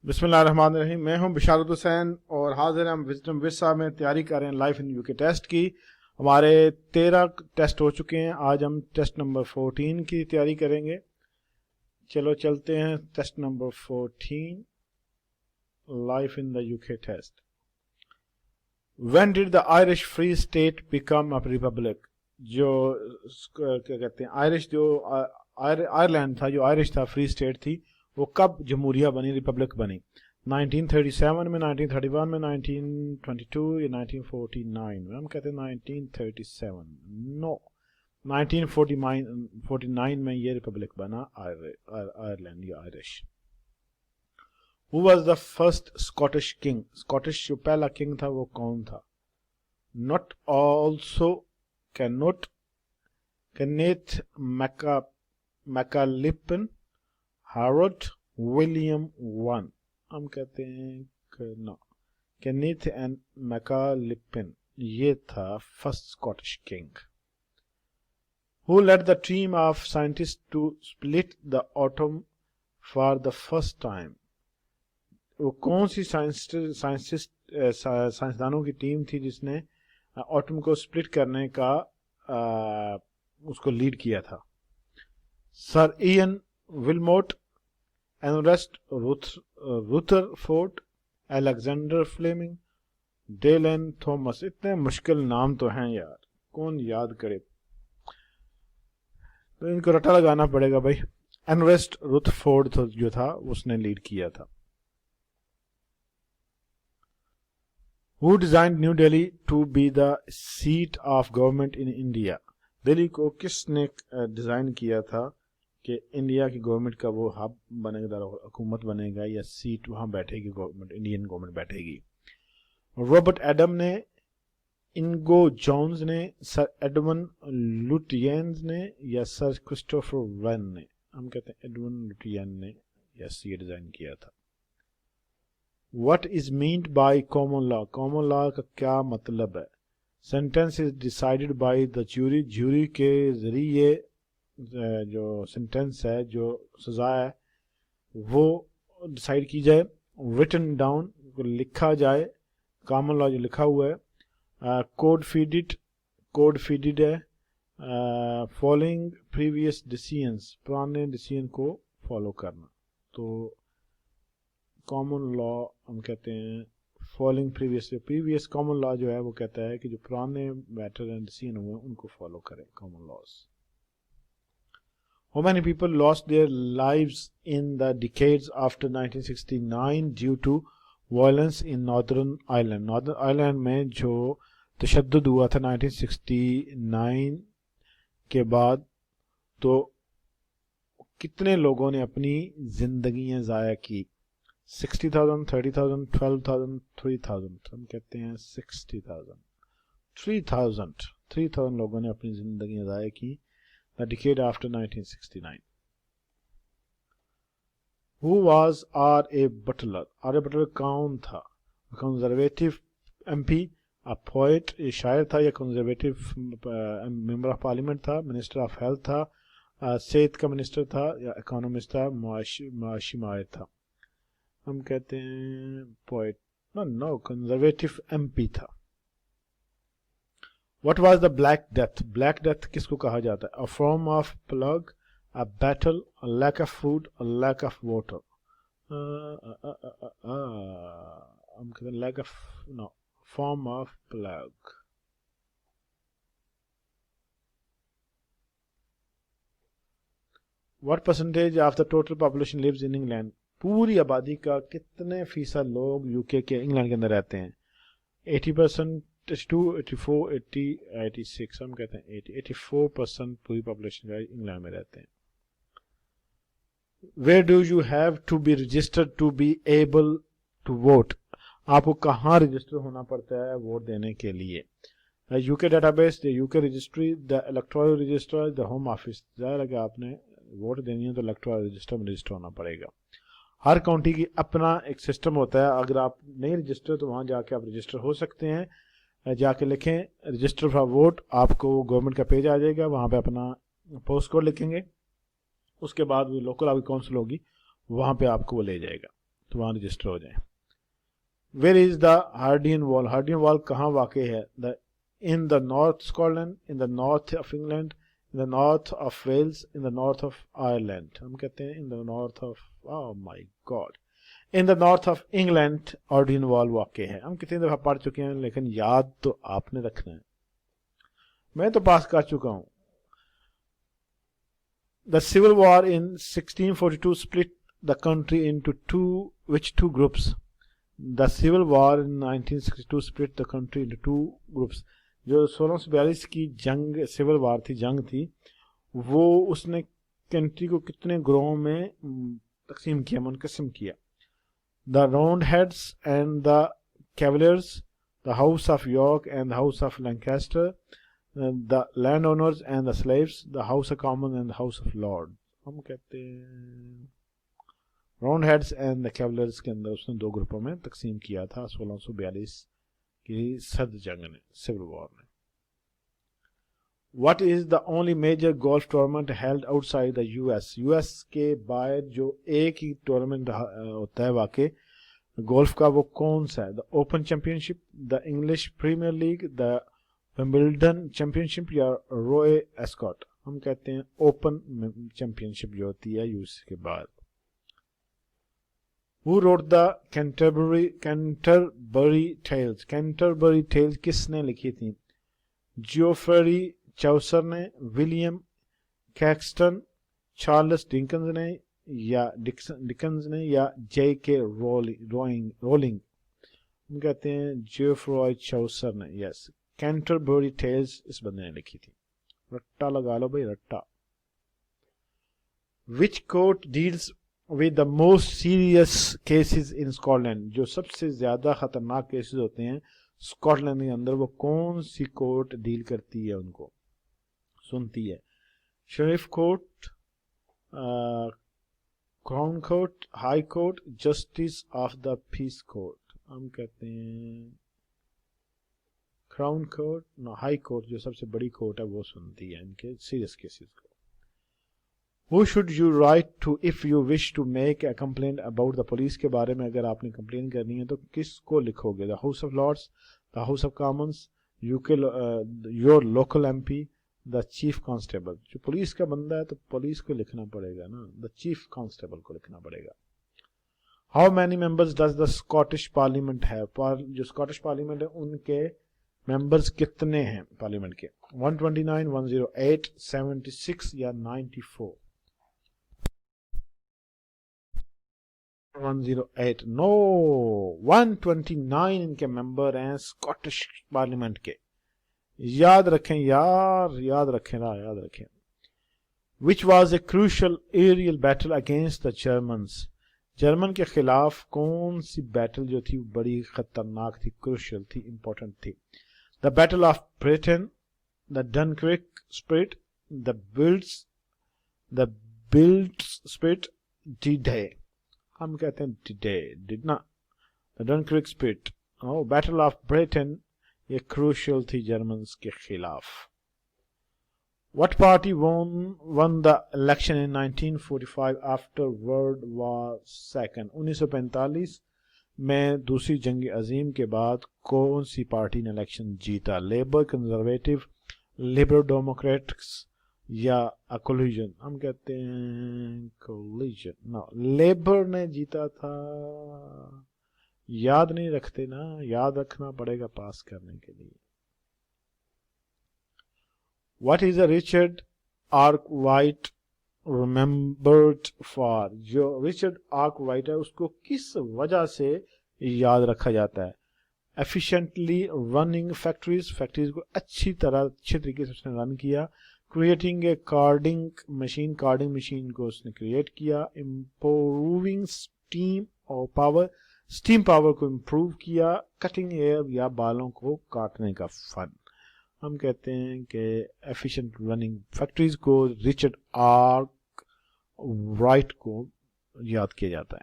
बिस्मिल्लाहिर्रहमानिर्रहीम। मैं हूं बिशारत हुसैन और हाजिर हम विजडम विसा में तैयारी कर रहे हैं लाइफ इन यूके टेस्ट की। हमारे 13 टेस्ट हो चुके हैं। आज हम टेस्ट नंबर 14 की तैयारी करेंगे। चलो चलते हैं test number 14, life in the UK test. When did the Irish Free State become a republic? जो क्या कहते हैं आयरिश, जो आयरलैंड था, जो आयरिश था, फ्री स्टेट थी, वो कब जमहूरिया बनी, रिपब्लिक बनी? 1937 में, 1931 में, 1922 या 1949 में? हम कहते हैं 1937। नो, 1949 में ये रिपब्लिक बना, आयरलैंड या Irish. Who was the first Scottish king? Scottish जो पहला किंग था वो कौन था? Not also cannot Kenneth MacAlippen, Harvard, William one? हम कहते हैं नो, केनेथ एंड मैकालिपिन ये था first Scottish king. Who led the team of scientist to split the atom for the first time? वो कौन सी साइंसदानों की टीम थी जिसने एटम को स्प्लिट करने का उसको लीड किया था? Sir Ian Wilmut, Ernest Rutherford, Alexander Fleming, Dylan Thomas. इतने मुश्किल नाम तो हैं यार, कौन याद करे? तो इनको रटा लगाना पड़ेगा भाई। एनरेस्ट रुथरफोर्ड जो था उसने लीड किया था। Who designed New Delhi to be the seat of government in India? Delhi को किसने डिजाइन किया था कि इंडिया की गवर्नमेंट का वो हब बनेगा, हुकूमत बनेगा या सीट वहां बैठेगी, गवर्नमेंट, इंडियन गवर्नमेंट बैठेगी? रॉबर्ट एडम ने, इनगो जोन्स ने, सर एडवन लुटियंस ने या सर क्रिस्टोफर वन ने? हम कहते हैं एडवन लुटियन ने यस ये डिजाइन किया था। What is meant by common law? Common law का क्या मतलब है? Sentence is decided by the jury, jury के जरिए जो सेंटेंस है, जो सजा है, वो डिसाइड की जाए। रिटन डाउन, लिखा जाए, कॉमन लॉ जो लिखा हुआ है। कोड फीडेड, कोड फीडेड है। फॉलोइंग प्रीवियस डिसीजंस, पुराने डिसीजन को फॉलो करना। तो कॉमन लॉ हम कहते हैं following previous, previous common law जो है वो कहता है कि जो पुराने मैटर एंड डिसीजन हुए उनको फॉलो करें, common laws. How many people lost their lives in the decades after 1969 due to violence in Northern Ireland? Northern Ireland में जो तशद्दुद हुआ था 1969 के बाद, तो कितने लोगों ने अपनी जिंदगियां ज़ाया की? 60,000, 30,000, 12,000, 3,000? हम कहते हैं 60,000, 3,000 लोगों ने अपनी जिंदगियां ज़ाया की the decade after 1969. Who was R.A. Butler? R.A. Butler कौन था? कंजर्वेटिव MP, a poet, ये शायर था या कंजर्वेटिव मेंबर ऑफ पार्लियामेंट था, मिनिस्टर ऑफ हेल्थ था, सेहत का मिनिस्टर था या इकोनॉमिस्ट था, मुआशी माहिर था? हम कहते हैं पोएट। नो, कंजर्वेटिव MP था। What was the Black Death? Black Death किसको कहा जाता है? A form of plague, a battle, a lack of food, a lack of water. हम कहते हैं lack of, no, form of plague. What percentage of the total population lives in England? पूरी आबादी का कितने फीसद लोग यूके के, इंग्लैंड के अंदर रहते हैं? 80%, 82, 84, 80, 86? हम कहते हैं 84% पूरी पॉपुलेशन का इंग्लैंड में रहते हैं। Where do you have to be registered to be able to vote? आपको कहाँ रजिस्टर होना पड़ता है वोट देने के लिए? UK database, the UK registry, the electoral register, the home office. ज़ाहिर है कि आपने वोट देनी है तो इलेक्टोरल रजिस्टर में रजिस्टर होना पड़ेगा। हर काउंटी की अपना एक सिस्टम होता है। अगर आप नहीं रजिस्टर तो वहाँ जाके आप रजिस्टर हो सकते हैं। जाके लिखें रजिस्टर फॉर वोट, आपको गवर्नमेंट का पेज आ जाएगा, वहाँ पे अपना पोस्ट कोड लिखेंगे, उसके बाद वो लोकल आपकी काउंसिल होगी, वहाँ पे आपको वो ले जाएगा। तो वहाँ रजिस्टर हो जाए। वेयर इज द हार्डियन वॉल, हार्डियन वॉल कहाँ वाक़ है? The in the north Scotland, in the north of England, in the north of Wales, in the north of Ireland. हम कहते हैं in the north of, oh my god, in the north of England हार्डियन wall वाक़ है। हम कितनी दफ़ा पढ़ चुके हैं, लेकिन याद तो आपने रखना है। मैं तो पास कर चुका हूँ। The civil war in 1642 split the country into two groups? The civil war in 1962 split the country into two groups. जो 1642 की जंग, सिविल वार थी, जंग थी, वो उसने कंट्री को कितने ग्रोहों में तकसीम किया, मुनकसिम किया? The Roundheads and the Cavaliers, the House of York and the House of Lancaster, the landowners and the slaves, the House of Commons and the House of Lords. हम कहते हैं राउंड हेड्स एंड द कैवलर्स के अंदर उसने दो ग्रुपों में तकसीम किया था 1642 की सर्द जंग ने, सिविल वॉर ने। What is the only major golf tournament held outside the US? US के बाहर जो एक ही टूर्नामेंट होता है वाकई गोल्फ का, वो कौन सा है? The Open Championship, the English Premier League, the Wimbledon Championship या रॉय एस्कॉट? हम कहते हैं ओपन चैंपियनशिप जो होती है यूएस के बाद। Who wrote the Canterbury Tales? Canterbury Tales किसने लिखी थी? जियोफ्री चौसर ने, विलियम कैक्सटन, चार्ल्स डिकन्स ने या J.K. रोलिंग? हम कहते हैं जियोफ्री चौसर ने। यस, कैंटरबरी टेल्स इस बंदे ने लिखी थी। रट्टा लगा लो भाई, रट्टा। Which court deals with the most serious cases in Scotland? जो सबसे ज्यादा खतरनाक केसेस होते हैं स्कॉटलैंड के अंदर, वो कौन सी कोर्ट डील करती है, उनको सुनती है? Sheriff court, crown court, high court, justice of the peace court? हम कहते हैं क्राउन कोर्ट, हाई कोर्ट जो सबसे बड़ी कोर्ट है वो सुनती है इनके सीरियस केसेस को। Who should you write to if you wish to make a complaint about the police? के बारे में अगर आपने कंप्लेन करनी है तो किसको लिखोगे? The House of Lords, the House of Commons, UK your local MP, the chief constable? जो पुलिस का बंदा है तो पुलिस को लिखना पड़ेगा ना, द चीफ कांस्टेबल को लिखना पड़ेगा। How many members does the Scottish parliament have? जो स्कॉटिश पार्लियामेंट है उनके मेंबर्स कितने हैं पार्लियामेंट के? 129, 108, 76 या 94? 108। नो, 129 इनके मेंबर हैं स्कॉटिश पार्लियामेंट के। याद रखें यार, याद रखें ना, याद रखें। Which was a crucial aerial battle against the Germans? German के खिलाफ कौन सी बैटल जो थी बड़ी खतरनाक थी, क्रूशल थी, इंपॉर्टेंट थी? The battle of Britain, the Dunkirk split, the builds split, D-Day? हम कहते हैं डी-डे, डिड ना, the Dunkirk split. Battle of Britain ये क्रूशल थी जर्मन्स के खिलाफ। What party won the election in 1945 after World War II? 1945 में दूसरी जंग अजीम के बाद कौन सी पार्टी ने इलेक्शन जीता? लेबर, कंजर्वेटिव, लिबरल डेमोक्रेट्स या कोलिजन? हम कहते हैं कोलिजन। नो, लेबर ने जीता था। याद नहीं रखते ना, याद रखना पड़ेगा पास करने के लिए। What is a Richard Arkwright remembered for? जो रिचर्ड आर्कराइट है उसको किस वजह से याद रखा जाता है? एफिशिएंटली रनिंग फैक्ट्रीज, फैक्ट्रीज को अच्छी तरीके से उसने रन किया। Creating a carding machine, carding machine को उसने क्रिएट किया। इम्प्रूविंग स्टीम और पावर, स्टीम पावर को इम्प्रूव किया। कटिंग हेयर या बालों को काटने का फन। हम कहते हैं कि एफिशिएंट रनिंग फैक्ट्रीज को रिचर्ड आर्कराइट को याद किया जाता है।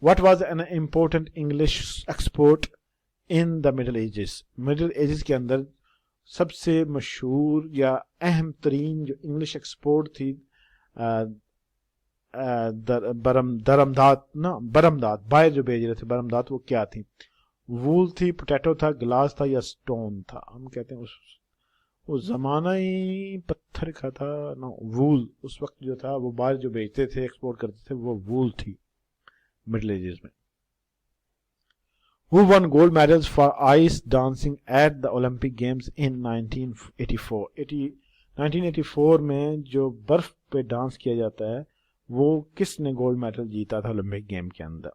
What was an important English export in the middle ages? Middle ages के अंदर सबसे मशहूर या अहम तरीन जो इंग्लिश एक्सपोर्ट थी दरमदात ना, बरमदात, बाहर जो भेज रहे थे बरमदात, वो क्या थी? वूल थी, पोटैटो था, गिलास था, या स्टोन था? हम कहते हैं उस जमाना ही पत्थर का था ना। वूल उस वक्त जो था, वो बाहर जो बेचते थे, एक्सपोर्ट करते थे, वो वूल थी मिडिल एजेस में। Who won gold medals for ice dancing at the Olympic Games in 1984? 1984 में जो बर्फ पे डांस किया जाता है, वो किसने गोल्ड मेडल जीता था ओलंपिक गेम के अंदर?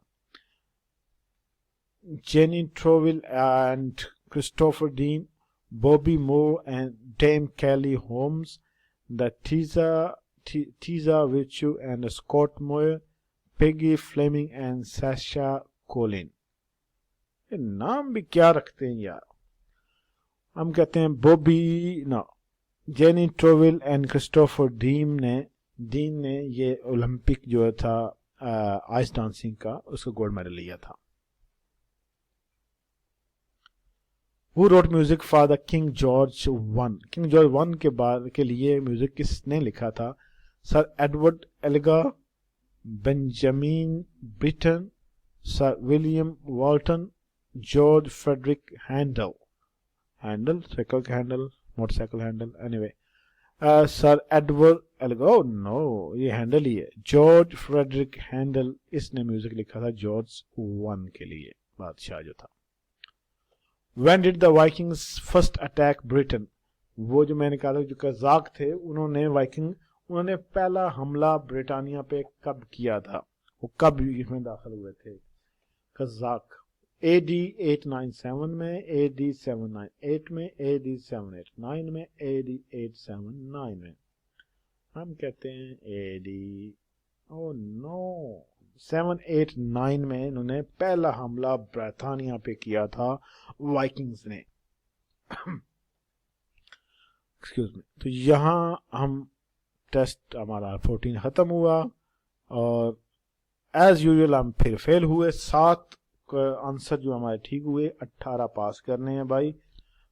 Jayne Torvill and Christopher Dean, Bobby Moore and Dame Kelly Holmes, the Tessa विचू and Scott Moir, Peggy Fleming and Sasha Cohen. ये नाम भी क्या रखते हैं यार। हम कहते हैं बॉबी ना, jenny Torvill and Christopher dean ने ये ओलंपिक जो था आइस डांसिंग का, उसका गोल्ड मेडल लिया था। Who wrote music for the King George I? King George one के लिए म्यूजिक किसने लिखा था? Sir Edward Elgar, Benjamin Britten, sir William Walton, George Frederick Handel. Handle cycle का handle, motorcycle handle, anyway sir Edward Elgar, no ये Handel ही है। George Frederick Handel, इसने म्यूजिक लिखा था जॉर्ज वन के लिए, बादशाह जो था। When did the Vikings first attack Britain? वो जो मैंने कहा था, जो कज़ाक थे, उन्होंने पहला हमला ब्रिटानिया पे कब किया था? वो कब इसमें दाखिल हुए थे? कज़ाक AD 897 में, AD 798 में, AD 789 में, AD 879 में। हम कहते हैं AD, oh no, 789 में इन्होंने पहला हमला ब्रिटानिया पे किया था वाइकिंग्स ने। Excuse me. तो यहाँ हम टेस्ट हमारा 14 खत्म हुआ, और एज यूजुअल हम फिर फेल हुए। 7 आंसर जो हमारे ठीक हुए, 18 पास करने हैं भाई।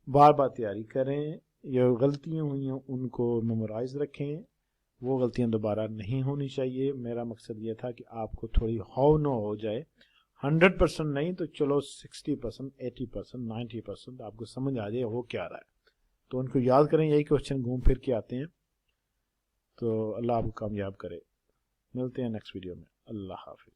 बार बार तैयारी करें, ये गलतियां हुई हैं उनको मेमोराइज रखें, वो गलतियां दोबारा नहीं होनी चाहिए। मेरा मकसद ये था कि आपको थोड़ी हाउ नो हो जाए, 100% नहीं तो चलो 60%, 80%, 90% आपको समझ आ जाए हो क्या रहा है। तो उनको याद करें, यही क्वेश्चन घूम फिर के आते हैं। तो अल्लाह आपको कामयाब करे। मिलते हैं नेक्स्ट वीडियो में। अल्लाह हाफिज।